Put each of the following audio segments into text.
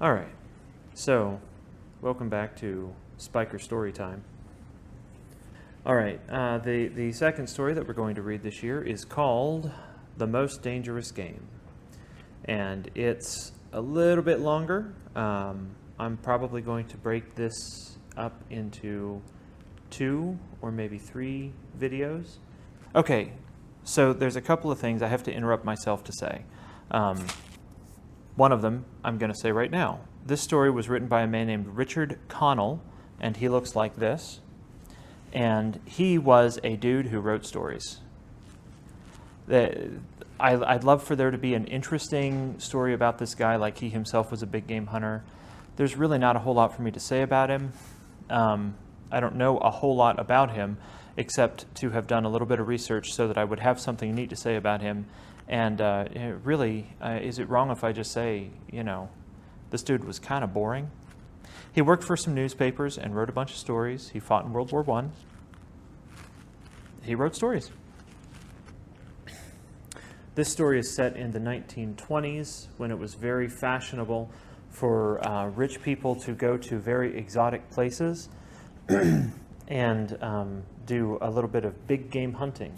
All right, so welcome back to Spiker Story Time. All right, the second story that we're going to read this year is called The Most Dangerous Game. And it's a little bit longer. I'm probably going to break this up into 2 or maybe 3 videos. Okay, so there's a couple of things I have to interrupt myself to say. One of them I'm going to say right now. This story was written by a man named Richard Connell, and he looks like this. And he was a dude who wrote stories. I'd love for there to be an interesting story about this guy, like he himself was a big game hunter. There's really not a whole lot for me to say about him. I don't know a whole lot about him, except to have done a little bit of research so that I would have something neat to say about him. And really, is it wrong if I just say, this dude was kind of boring? He worked for some newspapers and wrote a bunch of stories. He fought in World War I. He wrote stories. This story is set in the 1920s when it was very fashionable for rich people to go to very exotic places and do a little bit of big game hunting,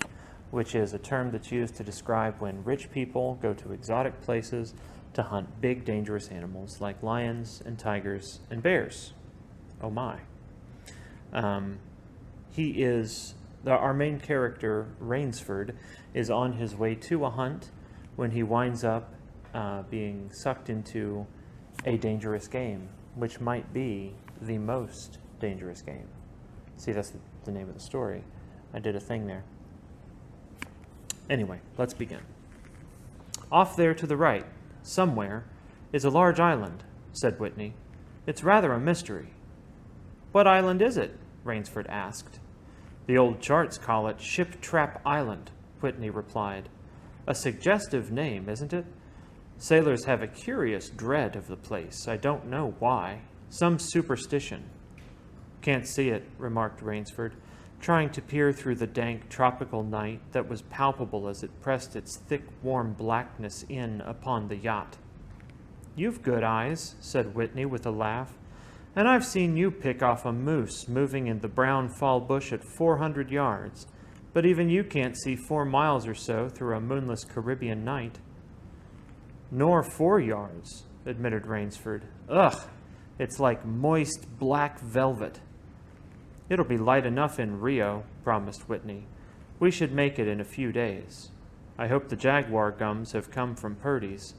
which is a term that's used to describe when rich people go to exotic places to hunt big, dangerous animals like lions and tigers and bears. Oh my. Our main character, Rainsford, is on his way to a hunt when he winds up being sucked into a dangerous game, which might be the most dangerous game. See, that's the name of the story. I did a thing there. Anyway, let's begin. Off there to the right, somewhere, is a large island, said Whitney. It's rather a mystery. What island is it? Rainsford asked. The old charts call it Ship Trap Island, Whitney replied. A suggestive name, isn't it? Sailors have a curious dread of the place. I don't know why. Some superstition. Can't see it, remarked Rainsford, trying to peer through the dank tropical night that was palpable as it pressed its thick, warm blackness in upon the yacht. You've good eyes, said Whitney with a laugh, and I've seen you pick off a moose moving in the brown fall bush at 400 yards, but even you can't see 4 miles or so through a moonless Caribbean night. Nor 4 yards, admitted Rainsford. Ugh, it's like moist black velvet. It'll be light enough in Rio, promised Whitney. We should make it in a few days. I hope the jaguar gums have come from Purdy's.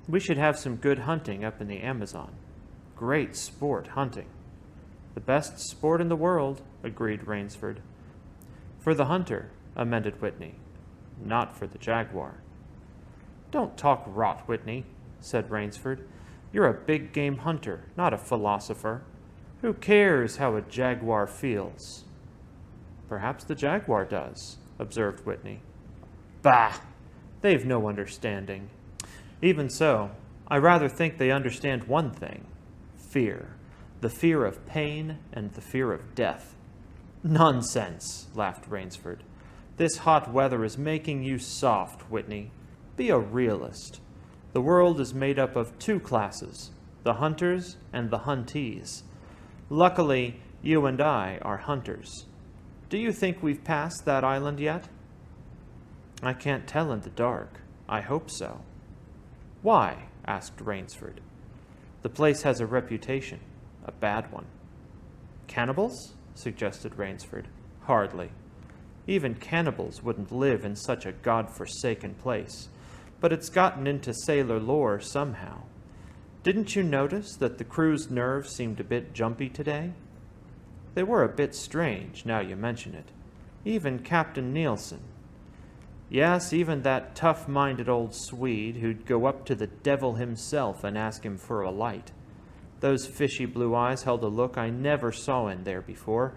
We should have some good hunting up in the Amazon. Great sport, hunting. The best sport in the world, agreed Rainsford. For the hunter, amended Whitney. Not for the jaguar. Don't talk rot, Whitney, said Rainsford. You're a big game hunter, not a philosopher. Who cares how a jaguar feels? Perhaps the jaguar does, observed Whitney. Bah! They've no understanding. Even so, I rather think they understand one thing. Fear. The fear of pain and the fear of death. Nonsense, laughed Rainsford. This hot weather is making you soft, Whitney. Be a realist. The world is made up of 2 classes, the hunters and the huntees. Luckily, you and I are hunters. Do you think we've passed that island yet? I can't tell in the dark. I hope so. Why? Asked Rainsford. The place has a reputation, a bad one. Cannibals? Suggested Rainsford. Hardly. Even cannibals wouldn't live in such a God-forsaken place, but it's gotten into sailor lore somehow. Didn't you notice that the crew's nerves seemed a bit jumpy today? They were a bit strange, now you mention it. Even Captain Nielsen. Yes, even that tough-minded old Swede who'd go up to the devil himself and ask him for a light. Those fishy blue eyes held a look I never saw in there before.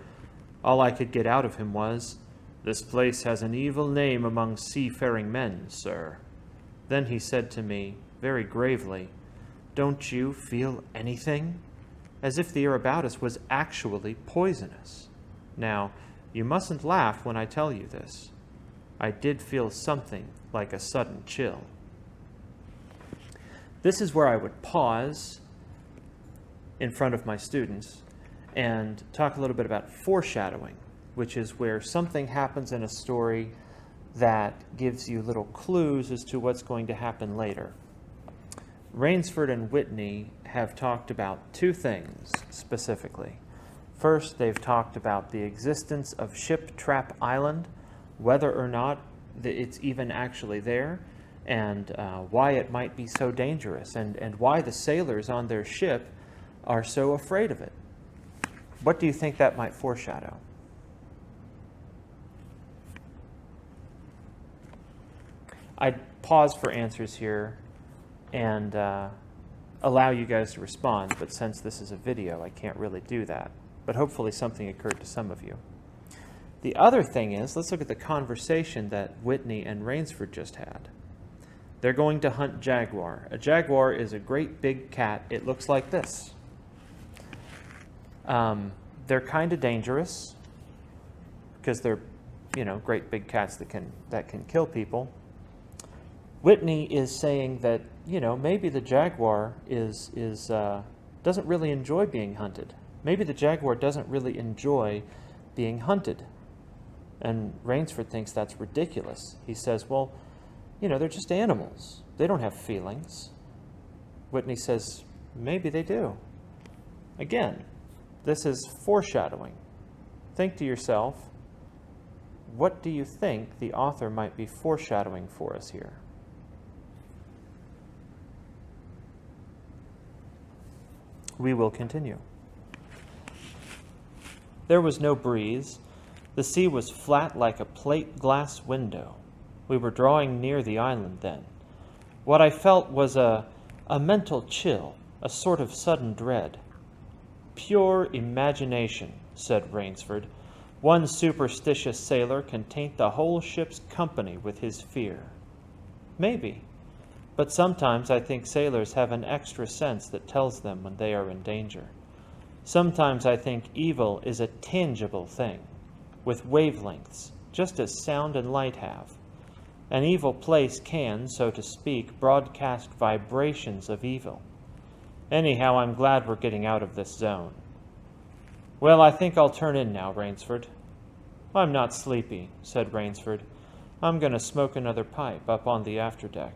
All I could get out of him was, "This place has an evil name among seafaring men, sir." Then he said to me, very gravely, "Don't you feel anything?" As if the air about us was actually poisonous. Now, you mustn't laugh when I tell you this. I did feel something like a sudden chill. This is where I would pause in front of my students and talk a little bit about foreshadowing, which is where something happens in a story that gives you little clues as to what's going to happen later. Rainsford and Whitney have talked about two things specifically. First, they've talked about the existence of Ship Trap Island, whether or not it's even actually there, and why it might be so dangerous, and why the sailors on their ship are so afraid of it. What do you think that might foreshadow? I'd pause for answers here and allow you guys to respond, but since this is a video, I can't really do that. But hopefully something occurred to some of you. The other thing is, let's look at the conversation that Whitney and Rainsford just had. They're going to hunt jaguar. A jaguar is a great big cat. It looks like this. They're kind of dangerous because they're, great big cats that can kill people. Whitney is saying that, maybe the jaguar doesn't really enjoy being hunted. Maybe the jaguar doesn't really enjoy being hunted. And Rainsford thinks that's ridiculous. He says, well, they're just animals. They don't have feelings. Whitney says, maybe they do. Again, this is foreshadowing. Think to yourself, what do you think the author might be foreshadowing for us here? We will continue. There was no breeze. The sea was flat like a plate glass window. We were drawing near the island then. What I felt was a mental chill, a sort of sudden dread. Pure imagination, said Rainsford. One superstitious sailor can taint the whole ship's company with his fear. Maybe, but sometimes I think sailors have an extra sense that tells them when they are in danger. Sometimes I think evil is a tangible thing, with wavelengths, just as sound and light have. An evil place can, so to speak, broadcast vibrations of evil. Anyhow, I'm glad we're getting out of this zone. Well, I think I'll turn in now, Rainsford. I'm not sleepy, said Rainsford. I'm going to smoke another pipe up on the afterdeck.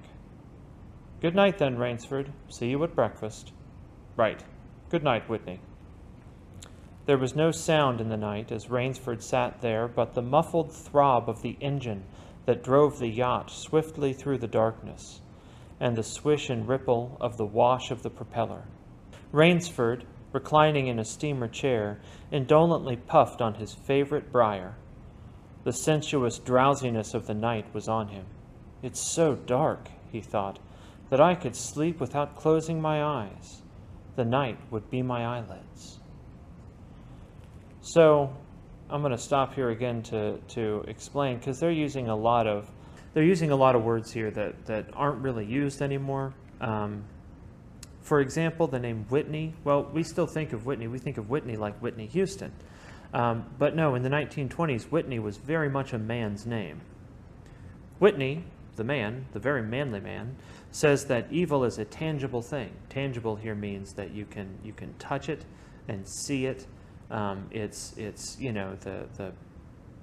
Good night then, Rainsford. See you at breakfast. Right. Good night, Whitney. There was no sound in the night as Rainsford sat there but the muffled throb of the engine that drove the yacht swiftly through the darkness, and the swish and ripple of the wash of the propeller. Rainsford, reclining in a steamer chair, indolently puffed on his favorite briar. The sensuous drowsiness of the night was on him. It's so dark, he thought, that I could sleep without closing my eyes. The night would be my eyelids. So I'm going to stop here again to explain, because they're using a lot of words here that aren't really used anymore. For example, the name Whitney. Well, we still think of Whitney. We think of Whitney like Whitney Houston. But no, in the 1920s, Whitney was very much a man's name. Whitney, the man, the very manly man, says that evil is a tangible thing. Tangible here means that you can touch it and see it. It's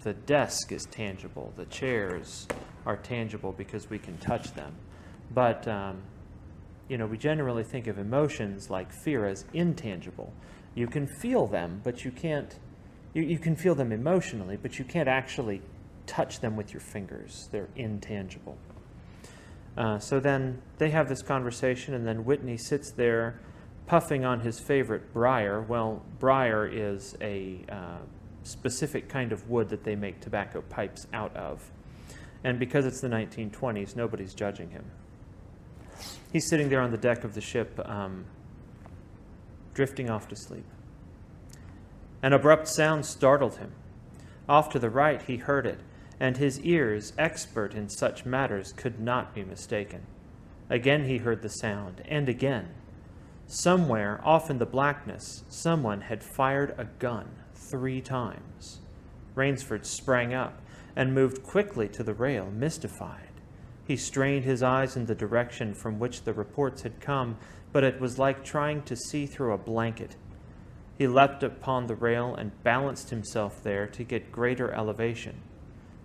the desk is tangible. The chairs are tangible because we can touch them. But we generally think of emotions like fear as intangible. You can feel them, but you can't. You can feel them emotionally, but you can't actually touch them with your fingers. They're intangible. So then they have this conversation, and then Whitney sits there puffing on his favorite briar. Well, briar is a specific kind of wood that they make tobacco pipes out of. And because it's the 1920s, nobody's judging him. He's sitting there on the deck of the ship, drifting off to sleep. An abrupt sound startled him. Off to the right he heard it, and his ears, expert in such matters, could not be mistaken. Again he heard the sound, and again. Somewhere, off in the blackness, someone had fired a gun 3 times. Rainsford sprang up and moved quickly to the rail, mystified. He strained his eyes in the direction from which the reports had come, but it was like trying to see through a blanket. He leapt upon the rail and balanced himself there to get greater elevation.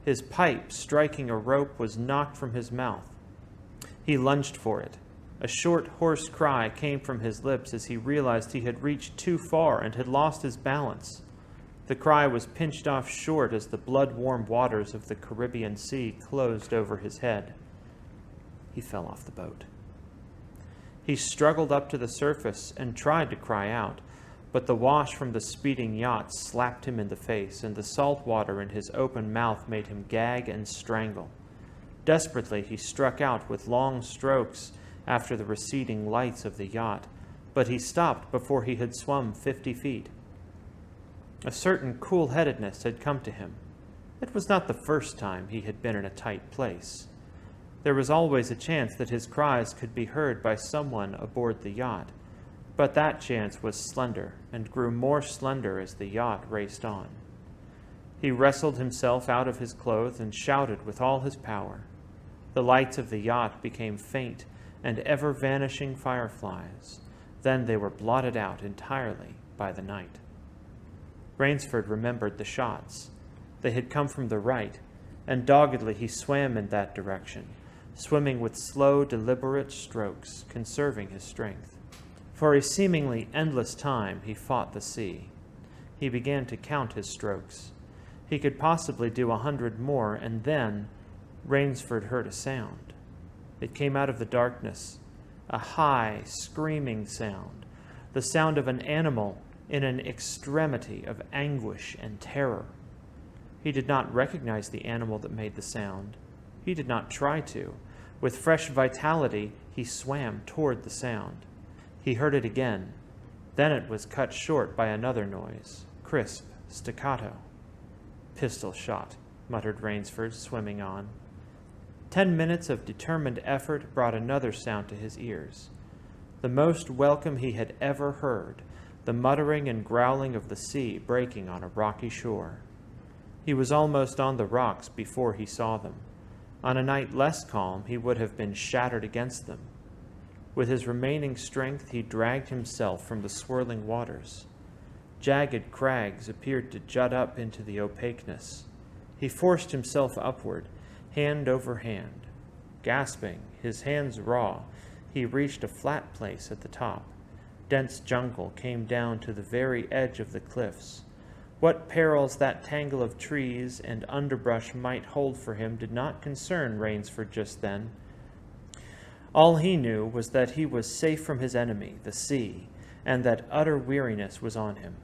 His pipe, striking a rope, was knocked from his mouth. He lunged for it. A short, hoarse cry came from his lips as he realized he had reached too far and had lost his balance. The cry was pinched off short as the blood-warm waters of the Caribbean Sea closed over his head. He fell off the boat. He struggled up to the surface and tried to cry out, but the wash from the speeding yacht slapped him in the face, and the salt water in his open mouth made him gag and strangle. Desperately, he struck out with long strokes after the receding lights of the yacht, but he stopped before he had swum 50 feet. A certain cool-headedness had come to him. It was not the first time he had been in a tight place. There was always a chance that his cries could be heard by someone aboard the yacht, but that chance was slender and grew more slender as the yacht raced on. He wrestled himself out of his clothes and shouted with all his power. The lights of the yacht became faint and ever-vanishing fireflies. Then they were blotted out entirely by the night. Rainsford remembered the shots. They had come from the right, and doggedly he swam in that direction, swimming with slow, deliberate strokes, conserving his strength. For a seemingly endless time he fought the sea. He began to count his strokes. He could possibly do 100 more, and then Rainsford heard a sound. It came out of the darkness, a high, screaming sound, the sound of an animal in an extremity of anguish and terror. He did not recognize the animal that made the sound. He did not try to. With fresh vitality, he swam toward the sound. He heard it again. Then it was cut short by another noise, crisp, staccato. "Pistol shot," muttered Rainsford, swimming on. 10 minutes of determined effort brought another sound to his ears, the most welcome he had ever heard, the muttering and growling of the sea breaking on a rocky shore. He was almost on the rocks before he saw them. On a night less calm, he would have been shattered against them. With his remaining strength, he dragged himself from the swirling waters. Jagged crags appeared to jut up into the opaqueness. He forced himself upward, hand over hand. Gasping, his hands raw, he reached a flat place at the top. Dense jungle came down to the very edge of the cliffs. What perils that tangle of trees and underbrush might hold for him did not concern Rainsford just then. All he knew was that he was safe from his enemy, the sea, and that utter weariness was on him.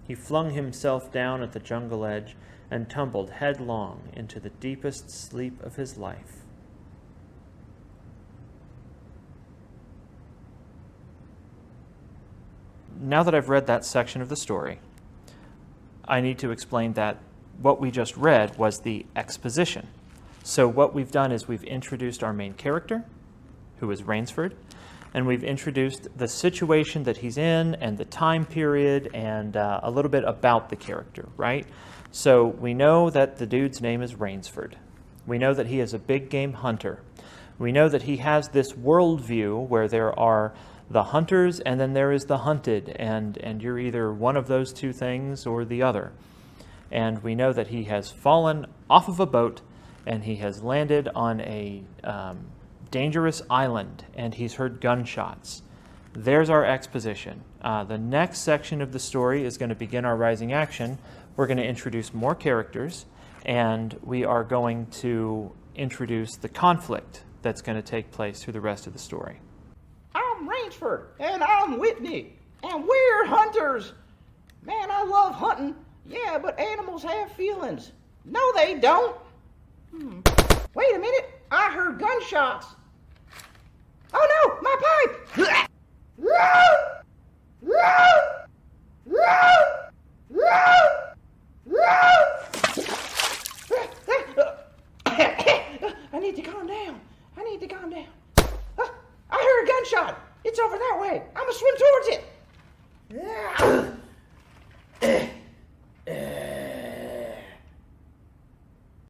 He flung himself down at the jungle edge and tumbled headlong into the deepest sleep of his life. Now that I've read that section of the story, I need to explain that what we just read was the exposition. So what we've done is we've introduced our main character, who is Rainsford, and we've introduced the situation that he's in and the time period and a little bit about the character, right? So we know that the dude's name is Rainsford. We know that he is a big game hunter. We know that he has this worldview where there are the hunters and then there is the hunted, and you're either one of those two things or the other. And we know that he has fallen off of a boat and he has landed on a dangerous island and he's heard gunshots. There's our exposition. The next section of the story is going to begin our rising action. We're going to introduce more characters, and we are going to introduce the conflict that's going to take place through the rest of the story. I'm Rainsford, and I'm Whitney, and we're hunters. Man, I love hunting. Yeah, but animals have feelings. No, they don't. Wait a minute. I heard gunshots. Oh no, my pipe! I need to calm down. I heard a gunshot. It's over that way. I'm gonna swim towards it.